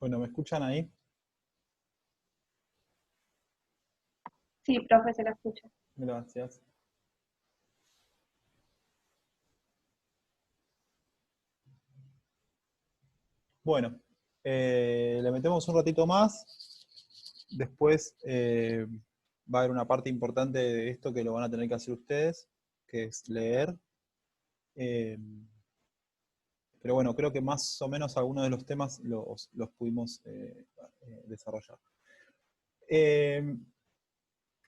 Bueno, ¿me escuchan ahí? Sí, profe, se la escucha. Gracias. Bueno, le metemos un ratito más. Después va a haber una parte importante de esto que lo van a tener que hacer ustedes, que es leer. Eh, pero bueno, creo que más o menos algunos de los temas los pudimos desarrollar.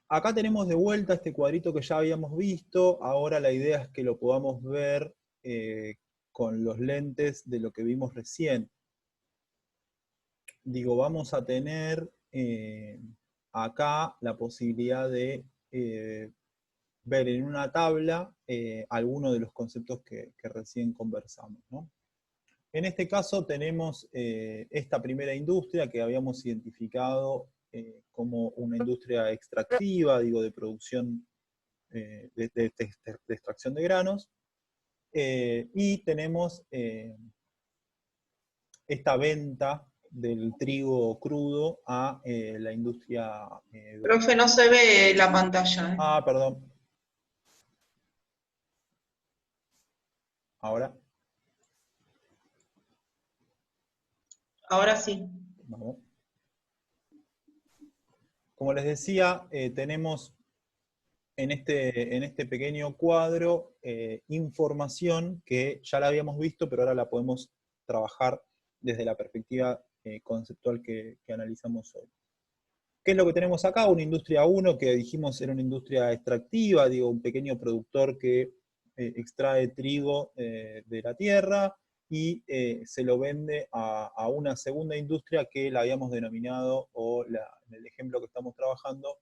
Acá tenemos de vuelta este cuadrito que ya habíamos visto. Ahora la idea es que lo podamos ver con los lentes de lo que vimos recién. Digo, vamos a tener acá la posibilidad de ver en una tabla algunos de los conceptos que recién conversamos, ¿no? En este caso tenemos esta primera industria que habíamos identificado como una industria extractiva, digo, de producción de extracción de granos, y tenemos esta venta del trigo crudo a la industria. Profe, no se ve la pantalla. Ah, perdón. Ahora. Ahora sí. Vamos. Como les decía, tenemos en este pequeño cuadro información que ya la habíamos visto, pero ahora la podemos trabajar desde la perspectiva conceptual que analizamos hoy. ¿Qué es lo que tenemos acá? Una industria 1 que dijimos era una industria extractiva, digo, un pequeño productor que extrae trigo de la tierra y se lo vende a una segunda industria que la habíamos denominado, o en el ejemplo que estamos trabajando,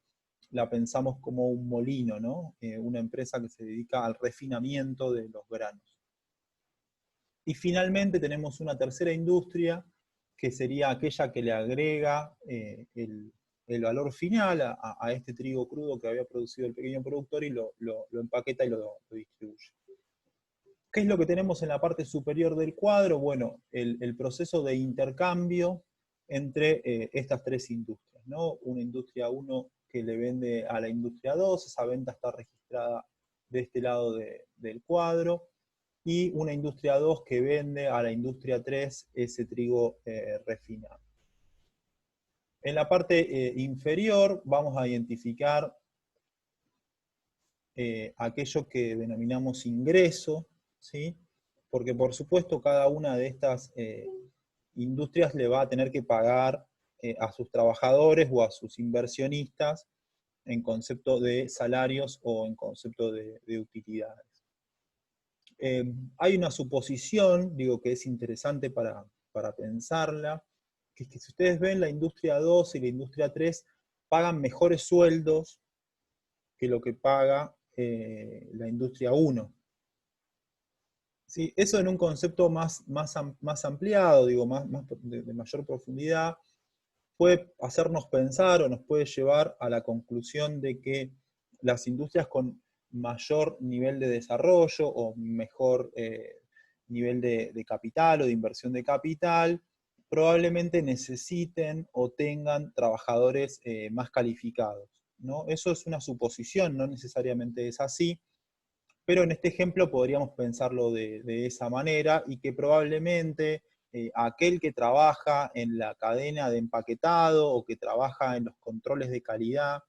la pensamos como un molino, ¿no? Una empresa que se dedica al refinamiento de los granos. Y finalmente tenemos una tercera industria, que sería aquella que le agrega el valor final a este trigo crudo que había producido el pequeño productor y lo empaqueta y lo distribuye. ¿Qué es lo que tenemos en la parte superior del cuadro? Bueno, el proceso de intercambio entre estas tres industrias, ¿no? Una industria 1 que le vende a la industria 2, esa venta está registrada de este lado del cuadro, y una industria 2 que vende a la industria 3 ese trigo refinado. En la parte inferior vamos a identificar aquello que denominamos ingreso, ¿sí? Porque por supuesto cada una de estas industrias le va a tener que pagar a sus trabajadores o a sus inversionistas en concepto de salarios o en concepto de utilidades. Hay una suposición, digo, que es interesante para pensarla, que es que si ustedes ven, la industria 2 y la industria 3 pagan mejores sueldos que lo que paga la industria 1. ¿Sí? Eso en un concepto más ampliado, digo, de mayor profundidad, puede hacernos pensar o nos puede llevar a la conclusión de que las industrias con mayor nivel de desarrollo o mejor nivel de capital o de inversión de capital, probablemente necesiten o tengan trabajadores más calificados, ¿no? Eso es una suposición, no necesariamente es así, pero en este ejemplo podríamos pensarlo de esa manera, y que probablemente aquel que trabaja en la cadena de empaquetado o que trabaja en los controles de calidad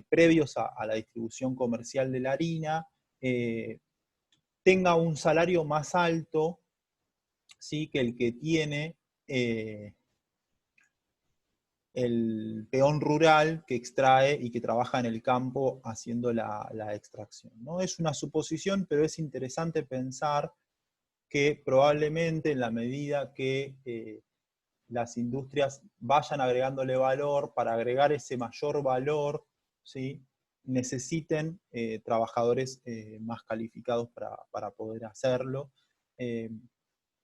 previos a la distribución comercial de la harina, tenga un salario más alto, ¿sí?, que el que tiene el peón rural que extrae y que trabaja en el campo haciendo la extracción, ¿no? Es una suposición, pero es interesante pensar que probablemente en la medida que las industrias vayan agregándole valor, para agregar ese mayor valor, ¿sí?, necesiten trabajadores más calificados para poder hacerlo.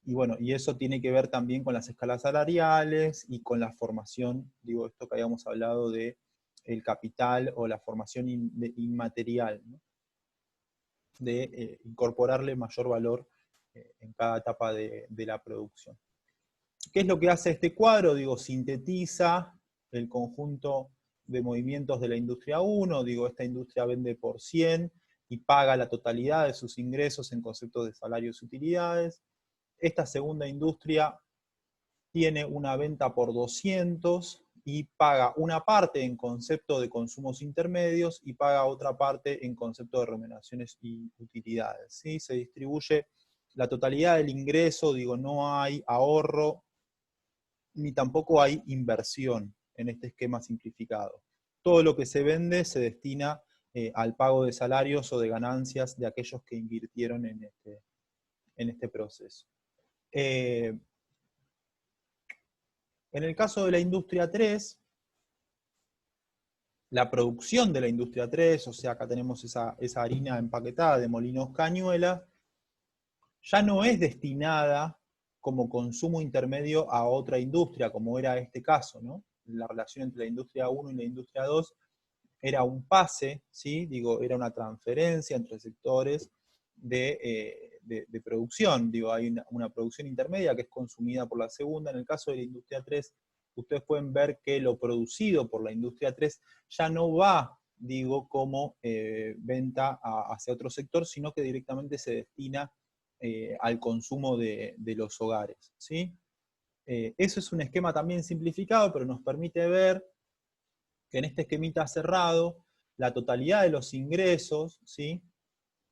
Y bueno, y eso tiene que ver también con las escalas salariales y con la formación, digo, esto que habíamos hablado de el capital o la formación inmaterial, ¿no?, de incorporarle mayor valor en cada etapa de la producción. ¿Qué es lo que hace este cuadro? Digo, sintetiza el conjunto de movimientos de la industria 1, digo, esta industria vende por 100 y paga la totalidad de sus ingresos en conceptos de salarios y utilidades. Esta segunda industria tiene una venta por 200 y paga una parte en concepto de consumos intermedios y paga otra parte en concepto de remuneraciones y utilidades, ¿sí? Se distribuye la totalidad del ingreso, digo, no hay ahorro, ni tampoco hay inversión en este esquema simplificado. Todo lo que se vende se destina al pago de salarios o de ganancias de aquellos que invirtieron en este proceso. En el caso de la industria 3, la producción de la industria 3, o sea, acá tenemos esa harina empaquetada de Molinos Cañuelas, ya no es destinada como consumo intermedio a otra industria, como era este caso, ¿no? La relación entre la industria 1 y la industria 2 era un pase, ¿sí? Digo, era una transferencia entre sectores de producción. Digo, hay una producción intermedia que es consumida por la segunda. En el caso de la industria 3, ustedes pueden ver que lo producido por la industria 3 ya no va, digo, como venta hacia otro sector, sino que directamente se destina al consumo de los hogares, ¿sí? Eso es un esquema también simplificado, pero nos permite ver que en este esquemita cerrado, la totalidad de los ingresos, ¿sí?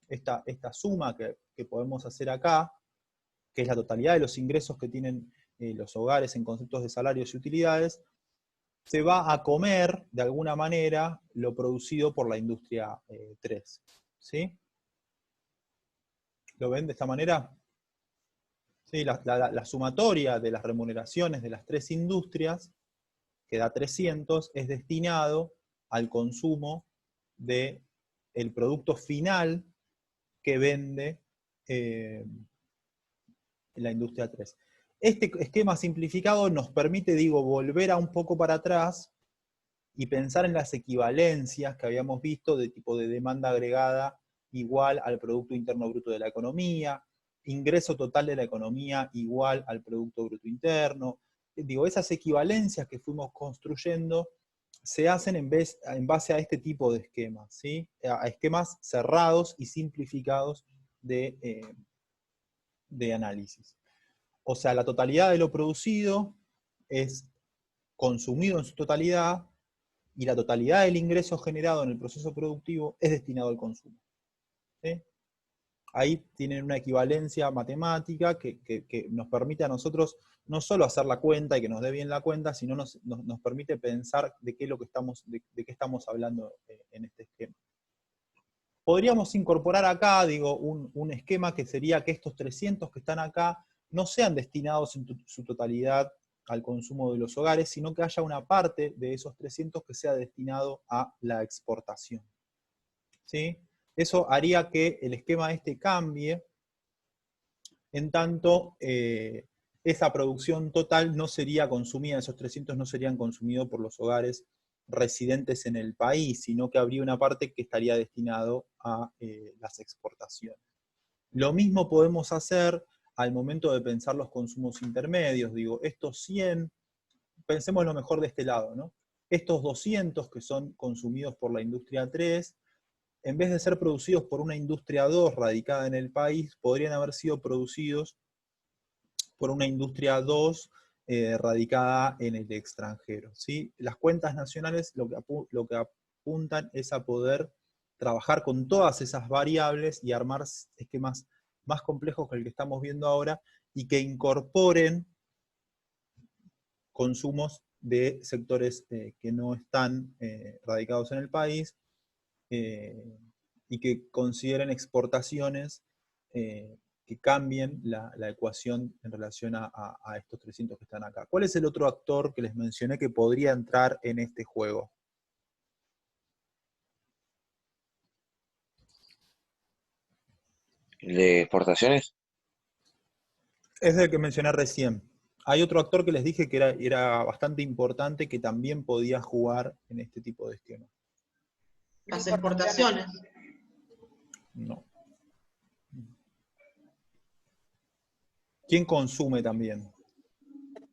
Esta suma que podemos hacer acá, que es la totalidad de los ingresos que tienen los hogares en conceptos de salarios y utilidades, se va a comer, de alguna manera, lo producido por la industria 3. ¿Sí? ¿Lo ven de esta manera? Sí, la sumatoria de las remuneraciones de las tres industrias, que da 300, es destinado al consumo del producto final que vende la industria 3. Este esquema simplificado nos permite, digo, volver a un poco para atrás y pensar en las equivalencias que habíamos visto de tipo de demanda agregada igual al Producto Interno Bruto de la economía, ingreso total de la economía igual al Producto Bruto Interno. Digo, esas equivalencias que fuimos construyendo se hacen en base a este tipo de esquemas, ¿sí? A esquemas cerrados y simplificados de análisis. O sea, la totalidad de lo producido es consumido en su totalidad y la totalidad del ingreso generado en el proceso productivo es destinado al consumo. ¿Sí? Ahí tienen una equivalencia matemática que nos permite a nosotros no solo hacer la cuenta y que nos dé bien la cuenta, sino nos permite pensar de qué estamos hablando en este esquema. Podríamos incorporar acá, digo, un esquema que sería que estos 300 que están acá no sean destinados en su totalidad al consumo de los hogares, sino que haya una parte de esos 300 que sea destinado a la exportación. ¿Sí? Eso haría que el esquema este cambie, en tanto esa producción total no sería consumida, esos 300 no serían consumidos por los hogares residentes en el país, sino que habría una parte que estaría destinado a las exportaciones. Lo mismo podemos hacer al momento de pensar los consumos intermedios. Digo, estos 100, pensemos lo mejor de este lado, ¿no? Estos 200 que son consumidos por la industria 3, en vez de ser producidos por una industria 2 radicada en el país, podrían haber sido producidos por una industria 2 radicada en el extranjero, ¿sí? Las cuentas nacionales lo que apuntan es a poder trabajar con todas esas variables y armar esquemas más complejos que el que estamos viendo ahora y que incorporen consumos de sectores que no están radicados en el país y que consideren exportaciones que cambien la ecuación en relación a estos 300 que están acá. ¿Cuál es el otro actor que les mencioné que podría entrar en este juego? ¿El de exportaciones? Es el que mencioné recién. Hay otro actor que les dije que era bastante importante que también podía jugar en este tipo de esquema. Las exportaciones. No. ¿Quién consume también?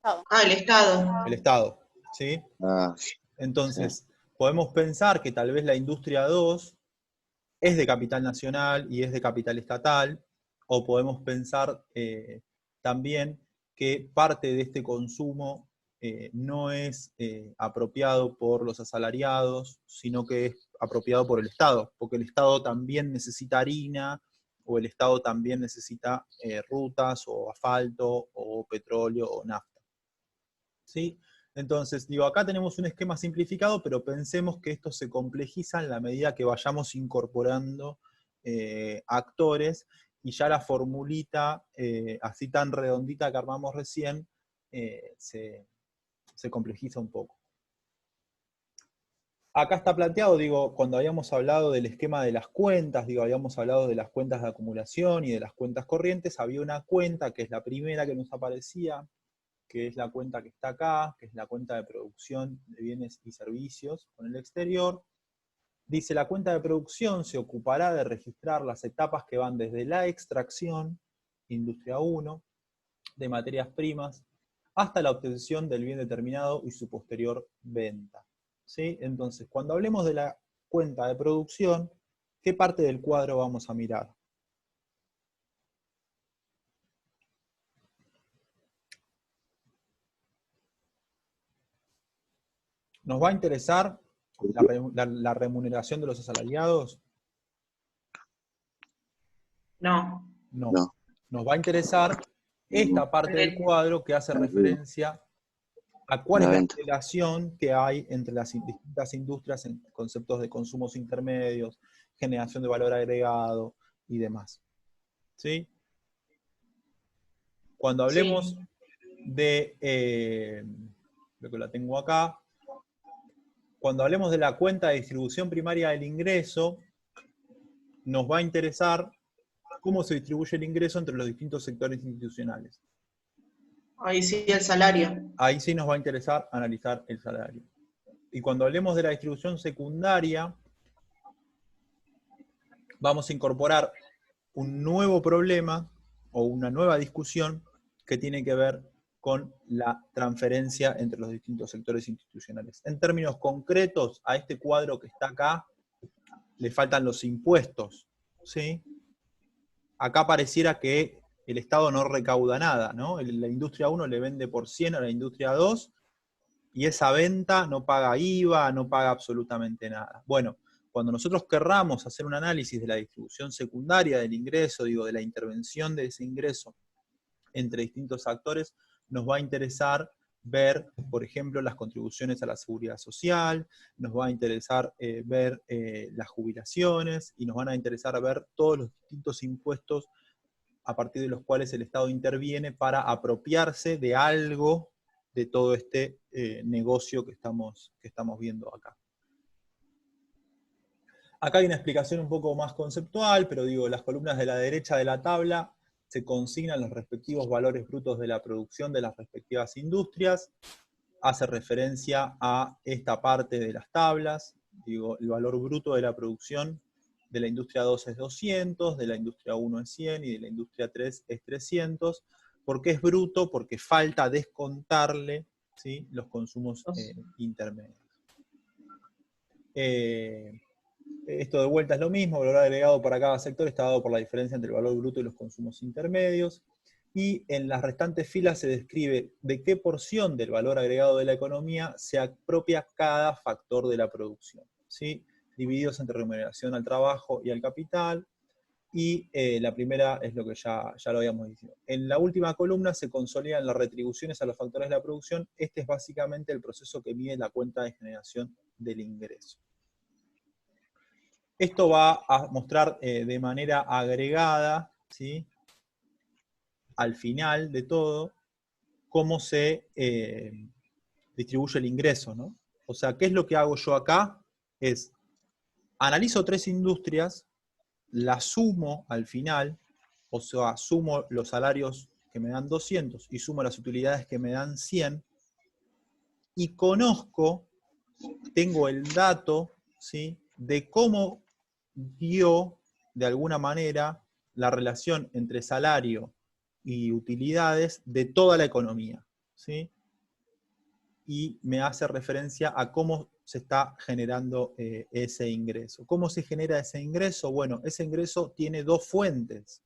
Ah, el Estado. El Estado, ¿sí? Ah, Entonces, podemos pensar que tal vez la industria 2 es de capital nacional y es de capital estatal, o podemos pensar también que parte de este consumo no es apropiado por los asalariados, sino que es apropiado por el Estado, porque el Estado también necesita harina, o el Estado también necesita rutas, o asfalto, o petróleo, o nafta. ¿Sí? Entonces, digo, acá tenemos un esquema simplificado, pero pensemos que esto se complejiza en la medida que vayamos incorporando actores, y ya la formulita, así tan redondita que armamos recién, se complejiza un poco. Acá está planteado, digo, cuando habíamos hablado del esquema de las cuentas, digo, habíamos hablado de las cuentas de acumulación y de las cuentas corrientes, había una cuenta que es la primera que nos aparecía, que es la cuenta que está acá, que es la cuenta de producción de bienes y servicios con el exterior. Dice, la cuenta de producción se ocupará de registrar las etapas que van desde la extracción, industria 1, de materias primas, hasta la obtención del bien determinado y su posterior venta. ¿Sí? Entonces, cuando hablemos de la cuenta de producción, ¿qué parte del cuadro vamos a mirar? ¿Nos va a interesar la remuneración de los asalariados? No. No. No. Nos va a interesar esta parte del cuadro que hace referencia a cuál es la relación que hay entre las distintas industrias en conceptos de consumos intermedios, generación de valor agregado y demás. ¿Sí? Cuando hablemos de, lo que la tengo acá, cuando hablemos de la cuenta de distribución primaria del ingreso, nos va a interesar cómo se distribuye el ingreso entre los distintos sectores institucionales. Ahí sí, el salario. Ahí sí nos va a interesar analizar el salario. Y cuando hablemos de la distribución secundaria, vamos a incorporar un nuevo problema o una nueva discusión que tiene que ver con la transferencia entre los distintos sectores institucionales. En términos concretos, a este cuadro que está acá le faltan los impuestos, ¿sí? Acá pareciera que el Estado no recauda nada, ¿no? La industria 1 le vende por 100 a la industria 2, y esa venta no paga IVA, no paga absolutamente nada. Bueno, cuando nosotros querramos hacer un análisis de la distribución secundaria del ingreso, digo, de la intervención de ese ingreso entre distintos actores, nos va a interesar ver, por ejemplo, las contribuciones a la seguridad social, nos va a interesar ver las jubilaciones, y nos van a interesar ver todos los distintos impuestos a partir de los cuales el Estado interviene para apropiarse de algo de todo este negocio que estamos viendo acá. Acá hay una explicación un poco más conceptual, pero digo, las columnas de la derecha de la tabla se consignan los respectivos valores brutos de la producción de las respectivas industrias. Hace referencia a esta parte de las tablas. Digo, el valor bruto de la producción de la industria 2 es 200, de la industria 1 es 100 y de la industria 3 es 300. ¿Por qué es bruto? Porque falta descontarle, ¿sí?, los consumos intermedios. Esto de vuelta es lo mismo, el valor agregado para cada sector está dado por la diferencia entre el valor bruto y los consumos intermedios. Y en las restantes filas se describe de qué porción del valor agregado de la economía se apropia cada factor de la producción, ¿sí?, divididos entre remuneración al trabajo y al capital. Y la primera es lo que ya lo habíamos dicho. En la última columna se consolidan las retribuciones a los factores de la producción. Este es básicamente el proceso que mide la cuenta de generación del ingreso. Esto va a mostrar de manera agregada, ¿sí?, al final de todo, cómo se distribuye el ingreso, ¿no? O sea, ¿qué es lo que hago yo acá? Es, analizo 3 industrias, las sumo al final, o sea, sumo los salarios que me dan 200 y sumo las utilidades que me dan 100, y conozco, tengo el dato, ¿sí?, de cómo dio, de alguna manera, la relación entre salario y utilidades de toda la economía, ¿sí? Y me hace referencia a cómo se está generando ese ingreso. ¿Cómo se genera ese ingreso? Bueno, ese ingreso tiene dos fuentes.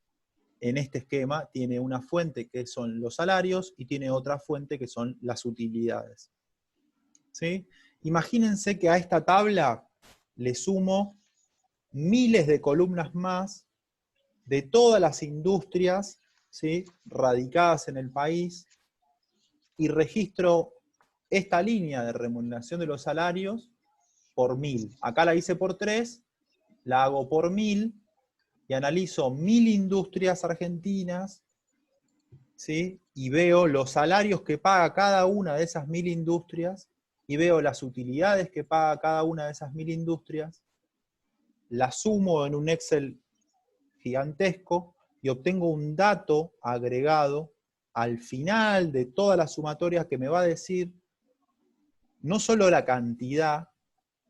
En este esquema tiene una fuente que son los salarios y tiene otra fuente que son las utilidades. ¿Sí? Imagínense que a esta tabla le sumo miles de columnas más de todas las industrias, ¿sí?, radicadas en el país, y registro esta línea de remuneración de los salarios por 1000. Acá la hice por 3, la hago por 1000, y analizo 1000 industrias argentinas, ¿sí?, y veo los salarios que paga cada una de esas 1000 industrias, y veo las utilidades que paga cada una de esas 1000 industrias, las sumo en un Excel gigantesco y obtengo un dato agregado al final de todas las sumatorias que me va a decir no solo la cantidad,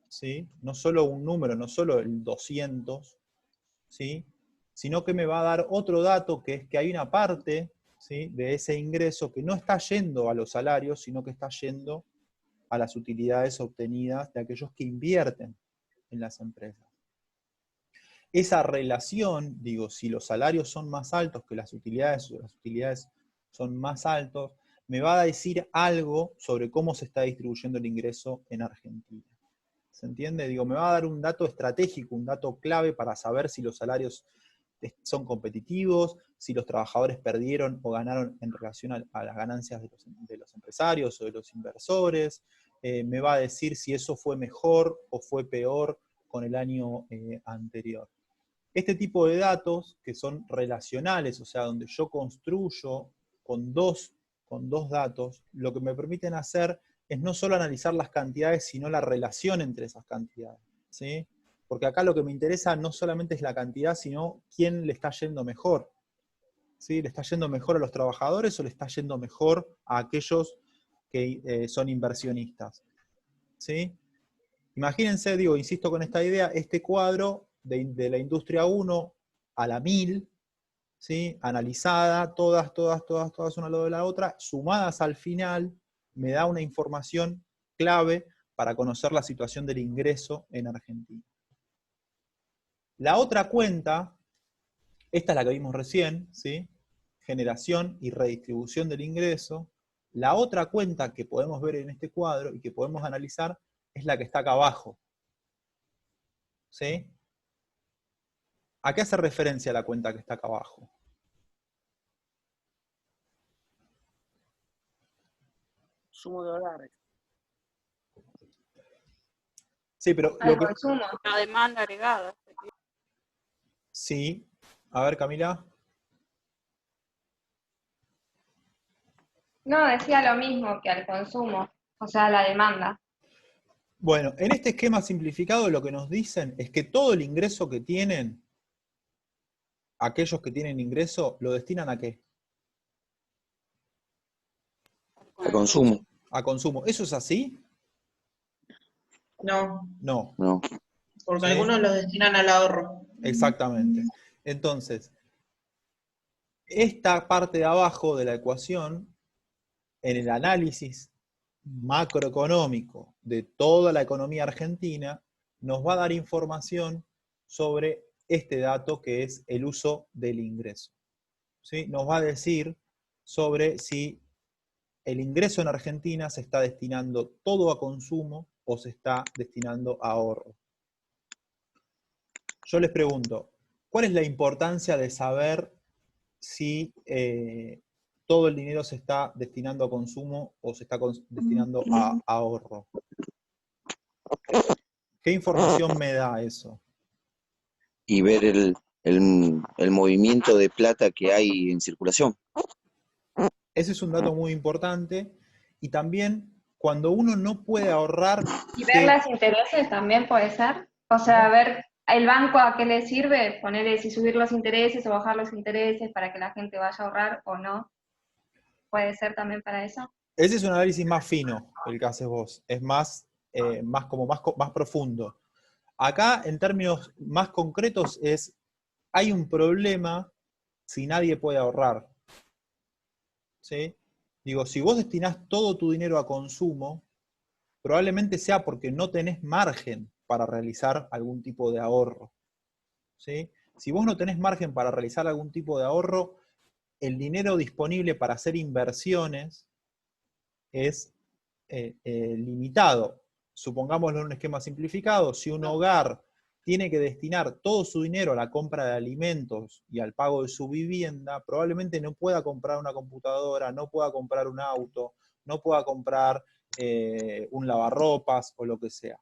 ¿sí?, no solo un número, no solo el 200, ¿sí?, sino que me va a dar otro dato, que es que hay una parte, ¿sí?, de ese ingreso que no está yendo a los salarios, sino que está yendo a las utilidades obtenidas de aquellos que invierten en las empresas. Esa relación, digo, si los salarios son más altos que las utilidades son más altos, me va a decir algo sobre cómo se está distribuyendo el ingreso en Argentina. ¿Se entiende? Digo, me va a dar un dato estratégico, un dato clave para saber si los salarios son competitivos, si los trabajadores perdieron o ganaron en relación a las ganancias de los empresarios o de los inversores. Me va a decir si eso fue mejor o fue peor con el año anterior. Este tipo de datos, que son relacionales, o sea, donde yo construyo con dos datos, lo que me permiten hacer es no solo analizar las cantidades, sino la relación entre esas cantidades, ¿sí? Porque acá lo que me interesa no solamente es la cantidad, sino quién le está yendo mejor, ¿sí? ¿Le está yendo mejor a los trabajadores o le está yendo mejor a aquellos que son inversionistas? ¿Sí? Imagínense, digo, insisto con esta idea, este cuadro de la industria 1 a la 1000, ¿sí?, analizada, todas una al lado de la otra, sumadas al final, me da una información clave para conocer la situación del ingreso en Argentina. La otra cuenta, esta es la que vimos recién, ¿sí?, generación y redistribución del ingreso. La otra cuenta que podemos ver en este cuadro y que podemos analizar es la que está acá abajo, ¿sí? ¿A qué hace referencia la cuenta que está acá abajo? Consumo de dólares. Sí, pero Al consumo. La demanda agregada. Sí. A ver, Camila. No, decía lo mismo que al consumo, o sea, la demanda. Bueno, en este esquema simplificado lo que nos dicen es que todo el ingreso que tienen, aquellos que tienen ingreso, ¿lo destinan a qué? al consumo. A consumo. ¿Eso es así? No, No. No. porque ¿Sí? algunos los destinan al ahorro. Exactamente. Entonces, esta parte de abajo de la ecuación, en el análisis macroeconómico de toda la economía argentina, nos va a dar información sobre este dato que es el uso del ingreso. ¿Sí? Nos va a decir sobre si el ingreso en Argentina se está destinando todo a consumo o se está destinando a ahorro. Yo les pregunto, ¿cuál es la importancia de saber si todo el dinero se está destinando a consumo o se está destinando a ahorro? ¿Qué información me da eso? Y ver el movimiento de plata que hay en circulación. Ese es un dato muy importante. Y también, cuando uno no puede ahorrar... Y ver los intereses también puede ser. O sea, ver el banco a qué le sirve, ponerle si subir los intereses o bajar los intereses para que la gente vaya a ahorrar o no. Puede ser también para eso. Ese es un análisis más fino, el que haces vos. Es más profundo. Acá, en términos más concretos, hay un problema si nadie puede ahorrar. ¿Sí? Digo, si vos destinás todo tu dinero a consumo, probablemente sea porque no tenés margen para realizar algún tipo de ahorro, ¿sí? Si vos no tenés margen para realizar algún tipo de ahorro, el dinero disponible para hacer inversiones es limitado. Supongámoslo en un esquema simplificado, si un hogar tiene que destinar todo su dinero a la compra de alimentos y al pago de su vivienda, probablemente no pueda comprar una computadora, no pueda comprar un auto, no pueda comprar un lavarropas o lo que sea.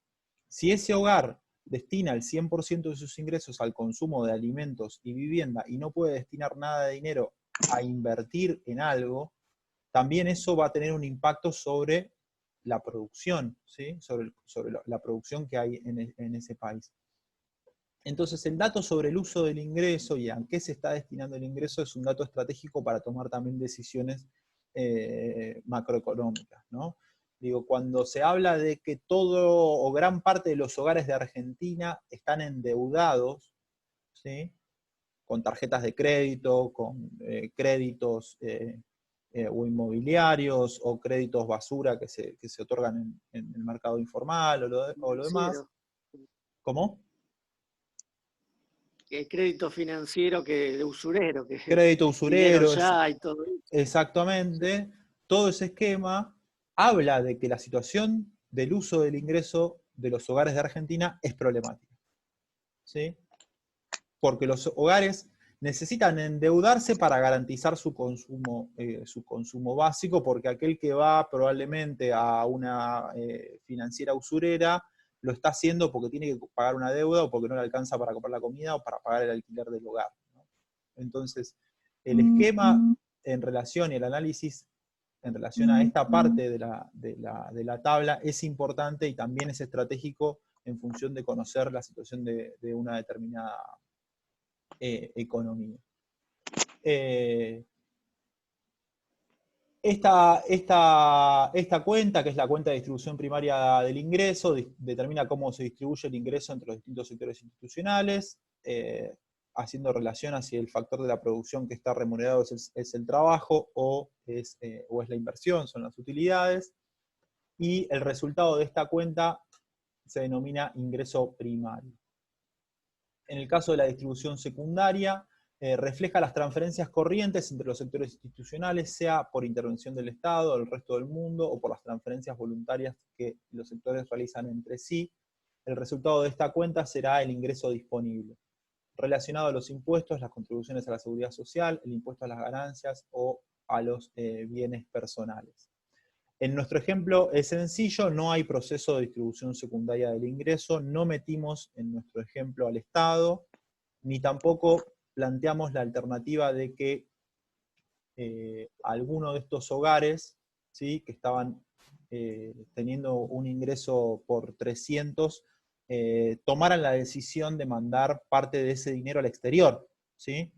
Si ese hogar destina el 100% de sus ingresos al consumo de alimentos y vivienda y no puede destinar nada de dinero a invertir en algo, también eso va a tener un impacto sobre la producción, ¿sí? sobre la producción que hay en ese país. Entonces, el dato sobre el uso del ingreso y a qué se está destinando el ingreso es un dato estratégico para tomar también decisiones macroeconómicas, ¿no? Digo, cuando se habla de que todo o gran parte de los hogares de Argentina están endeudados, ¿sí? Con tarjetas de crédito, con créditos o inmobiliarios, o créditos basura que se otorgan en el mercado informal o lo demás. ¿Cómo? El crédito financiero de usurero, que Crédito dinero usurero, ya y todo eso. exactamente. Todo ese esquema habla de que la situación del uso del ingreso de los hogares de Argentina es problemática, ¿sí? Porque los hogares necesitan endeudarse para garantizar su consumo básico, porque aquel que va probablemente a una financiera usurera lo está haciendo porque tiene que pagar una deuda o porque no le alcanza para comprar la comida o para pagar el alquiler del hogar, ¿no? Entonces, el esquema en relación y el análisis en relación a esta parte de la tabla es importante y también es estratégico en función de conocer la situación de una determinada economía. Esta cuenta, que es la cuenta de distribución primaria del ingreso, determina cómo se distribuye el ingreso entre los distintos sectores institucionales, haciendo relación hacia el factor de la producción que está remunerado es el trabajo o es la inversión, son las utilidades, y el resultado de esta cuenta se denomina ingreso primario. En el caso de la distribución secundaria, refleja las transferencias corrientes entre los sectores institucionales, sea por intervención del Estado, del resto del mundo, o por las transferencias voluntarias que los sectores realizan entre sí. El resultado de esta cuenta será el ingreso disponible, relacionado a los impuestos, las contribuciones a la seguridad social, el impuesto a las ganancias o a los bienes personales. En nuestro ejemplo es sencillo, no hay proceso de distribución secundaria del ingreso, no metimos en nuestro ejemplo al Estado, ni tampoco planteamos la alternativa de que alguno de estos hogares, ¿sí?, que estaban teniendo un ingreso por 300, tomaran la decisión de mandar parte de ese dinero al exterior, ¿sí?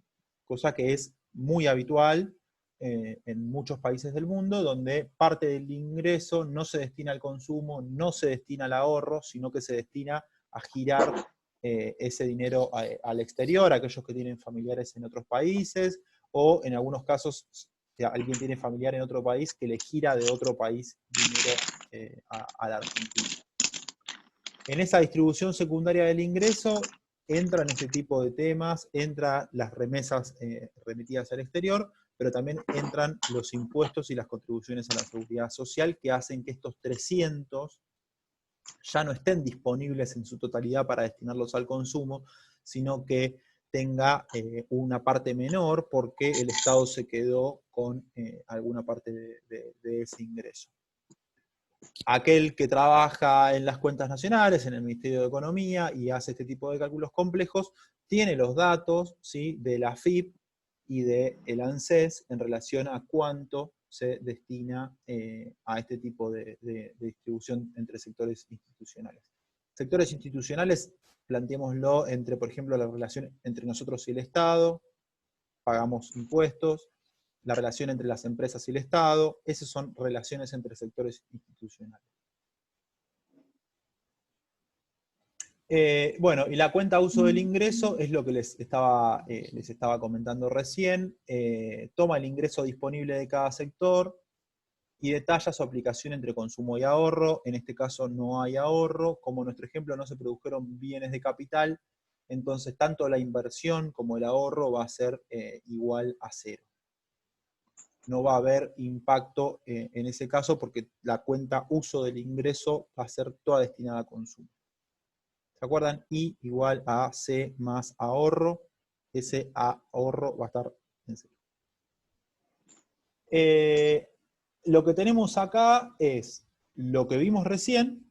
Cosa que es muy habitual en muchos países del mundo, donde parte del ingreso no se destina al consumo, no se destina al ahorro, sino que se destina a girar ese dinero al exterior, a aquellos que tienen familiares en otros países, o en algunos casos, si alguien tiene familiar en otro país, que le gira de otro país dinero a la Argentina. En esa distribución secundaria del ingreso entran este tipo de temas, entran las remesas remitidas al exterior, pero también entran los impuestos y las contribuciones a la seguridad social que hacen que estos 300 ya no estén disponibles en su totalidad para destinarlos al consumo, sino que tenga una parte menor porque el Estado se quedó con alguna parte de ese ingreso. Aquel que trabaja en las cuentas nacionales, en el Ministerio de Economía, y hace este tipo de cálculos complejos, tiene los datos, ¿sí?, de la AFIP y del ANSES en relación a cuánto se destina a este tipo de distribución entre sectores institucionales. Sectores institucionales, planteémoslo entre, por ejemplo, la relación entre nosotros y el Estado, pagamos impuestos, la relación entre las empresas y el Estado, esas son relaciones entre sectores institucionales. Bueno, y la cuenta uso del ingreso es lo que les estaba comentando recién, toma el ingreso disponible de cada sector, y detalla su aplicación entre consumo y ahorro. En este caso no hay ahorro, como en nuestro ejemplo no se produjeron bienes de capital, entonces tanto la inversión como el ahorro va a ser igual a 0. No va a haber impacto en ese caso porque la cuenta uso del ingreso va a ser toda destinada a consumo. ¿Se acuerdan? I igual a C más ahorro. Ese ahorro va a estar en 0. Lo que tenemos acá es lo que vimos recién,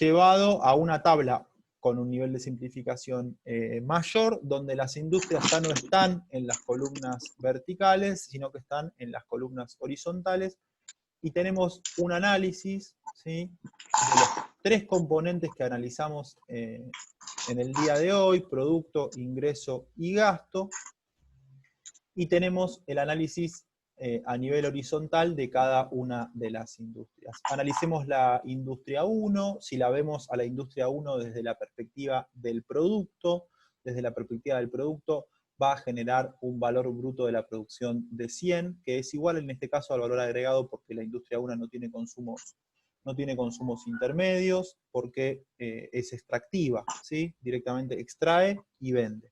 llevado a una tabla con un nivel de simplificación mayor, donde las industrias ya no están en las columnas verticales, sino que están en las columnas horizontales, y tenemos un análisis, ¿sí?, de los 3 componentes que analizamos en el día de hoy: producto, ingreso y gasto, y tenemos el análisis a nivel horizontal de cada una de las industrias. Analicemos la industria 1, si la vemos a la industria 1 desde la perspectiva del producto, va a generar un valor bruto de la producción de 100, que es igual en este caso al valor agregado, porque la industria 1 no tiene consumos intermedios, porque es extractiva, ¿sí? Directamente extrae y vende.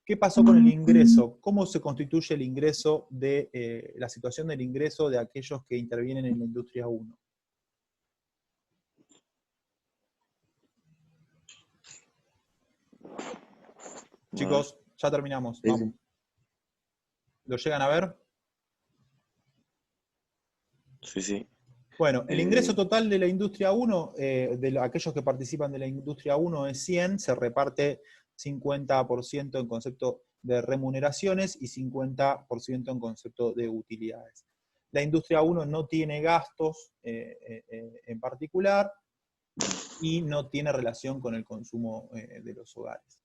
¿Qué pasó con el ingreso? ¿Cómo se constituye el ingreso de la situación del ingreso de aquellos que intervienen en la industria 1? Chicos, ya terminamos. Sí, Vamos. sí. ¿Lo llegan a ver? Sí, sí. Bueno, el ingreso total de la industria 1, aquellos que participan de la industria 1 es 100, se reparte 50% en concepto de remuneraciones y 50% en concepto de utilidades. La industria 1 no tiene gastos en particular y no tiene relación con el consumo de los hogares.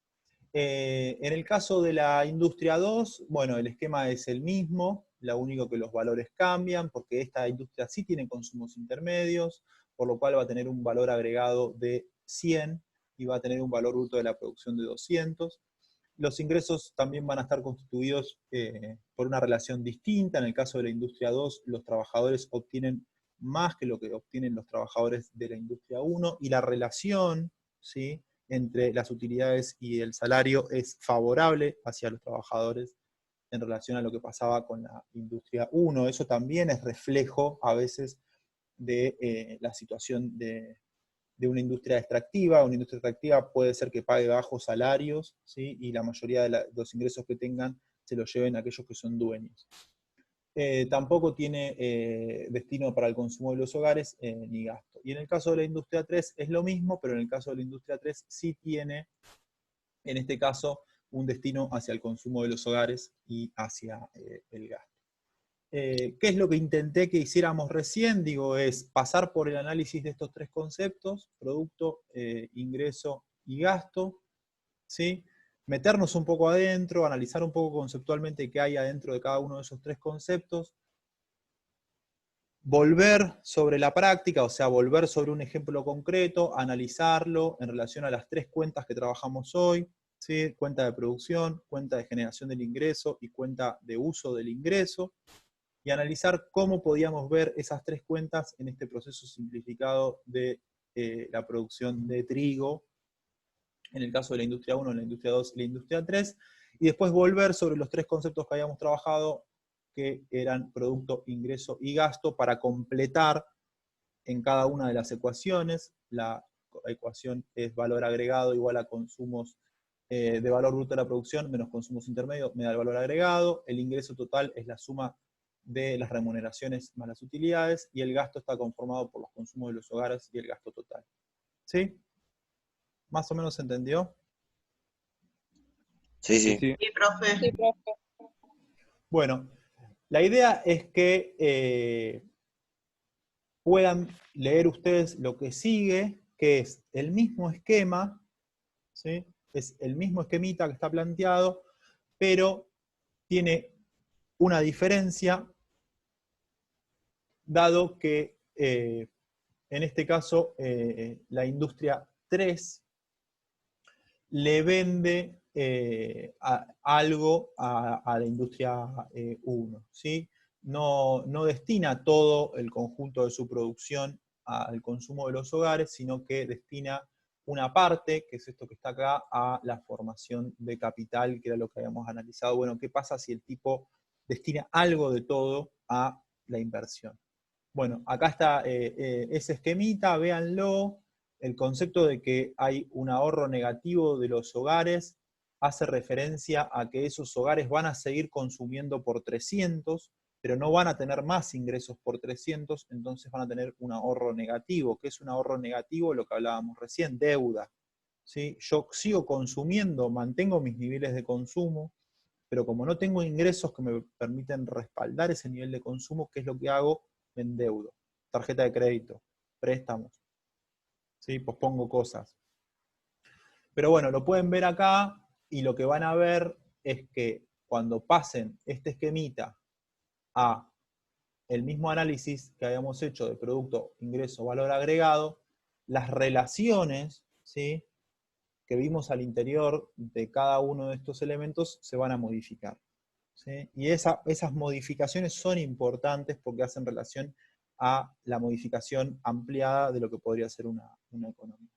En el caso de la industria 2, bueno, el esquema es el mismo, lo único que los valores cambian, porque esta industria sí tiene consumos intermedios, por lo cual va a tener un valor agregado de 100 y va a tener un valor bruto de la producción de 200. Los ingresos también van a estar constituidos por una relación distinta. En el caso de la industria 2, los trabajadores obtienen más que lo que obtienen los trabajadores de la industria 1, y la relación, ¿sí?, entre las utilidades y el salario es favorable hacia los trabajadores en relación a lo que pasaba con la industria 1. Eso también es reflejo a veces de la situación de una industria extractiva. Una industria extractiva puede ser que pague bajos salarios, ¿sí?, y la mayoría de los ingresos que tengan se los lleven a aquellos que son dueños. Tampoco tiene destino para el consumo de los hogares ni gasto. Y en el caso de la industria 3 es lo mismo, pero en el caso de la industria 3 sí tiene, en este caso, un destino hacia el consumo de los hogares y hacia el gasto. ¿Qué es lo que intenté que hiciéramos recién? Digo, es pasar por el análisis de estos 3 conceptos: producto, ingreso y gasto, ¿sí? Meternos un poco adentro, analizar un poco conceptualmente qué hay adentro de cada uno de esos 3 conceptos, volver sobre la práctica, o sea, volver sobre un ejemplo concreto, analizarlo en relación a las 3 cuentas que trabajamos hoy, ¿sí? Cuenta de producción, cuenta de generación del ingreso y cuenta de uso del ingreso, y analizar cómo podíamos ver esas 3 cuentas en este proceso simplificado de la producción de trigo, en el caso de la industria 1, la industria 2 y la industria 3, y después volver sobre los 3 conceptos que habíamos trabajado, que eran producto, ingreso y gasto, para completar en cada una de las ecuaciones. La ecuación es valor agregado igual a consumos de valor bruto de la producción menos consumos intermedios, me da el valor agregado. El ingreso total es la suma de las remuneraciones más las utilidades, y el gasto está conformado por los consumos de los hogares y el gasto total. ¿Sí? ¿Más o menos se entendió? Sí, sí. Sí, profe. Sí, profe. Bueno, la idea es que puedan leer ustedes lo que sigue, que es el mismo esquema, ¿sí? Es el mismo esquemita que está planteado, pero tiene una diferencia, dado que en este caso la industria 3 le vende algo a la industria 1, ¿sí? no destina todo el conjunto de su producción al consumo de los hogares, sino que destina una parte, que es esto que está acá, a la formación de capital, que era lo que habíamos analizado. Bueno, ¿qué pasa si el tipo destina algo de todo a la inversión? Bueno, acá está ese esquemita, véanlo. El concepto de que hay un ahorro negativo de los hogares hace referencia a que esos hogares van a seguir consumiendo por 300, pero no van a tener más ingresos por 300, entonces van a tener un ahorro negativo. ¿Qué es un ahorro negativo? Lo que hablábamos recién, deuda. ¿Sí? Yo sigo consumiendo, mantengo mis niveles de consumo, pero como no tengo ingresos que me permiten respaldar ese nivel de consumo, ¿qué es lo que hago? Me endeudo. Tarjeta de crédito, préstamos. ¿Sí? Pospongo cosas. Pero bueno, lo pueden ver acá, y lo que van a ver es que cuando pasen este esquemita a el mismo análisis que habíamos hecho de producto, ingreso, valor agregado, las relaciones, ¿sí?, que vimos al interior de cada uno de estos elementos se van a modificar, ¿sí? Y esas modificaciones son importantes porque hacen relación a la modificación ampliada de lo que podría ser una economía.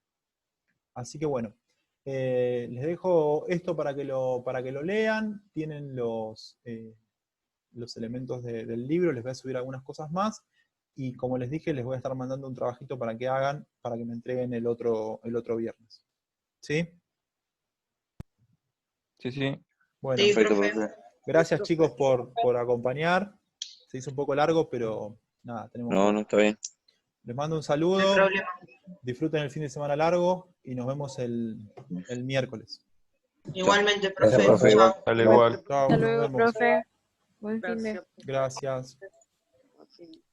Así que bueno, les dejo esto para que lo lean. Tienen los elementos del libro, les voy a subir algunas cosas más, y como les dije, les voy a estar mandando un trabajito para que hagan, para que me entreguen el otro viernes. ¿Sí? Sí, sí. Bueno, Sí, Perfecto, profe. profe. gracias chicos por acompañar. Se hizo un poco largo, pero nada, tenemos No, que... no, está bien. Les mando un No hay saludo, problema. disfruten el fin de semana largo y nos vemos el miércoles. Igualmente, Gracias, profe. profe. Chao. Dale igual. Chao, Hasta nos luego, vemos. profe. Buen fin de. Gracias. Gracias. Así.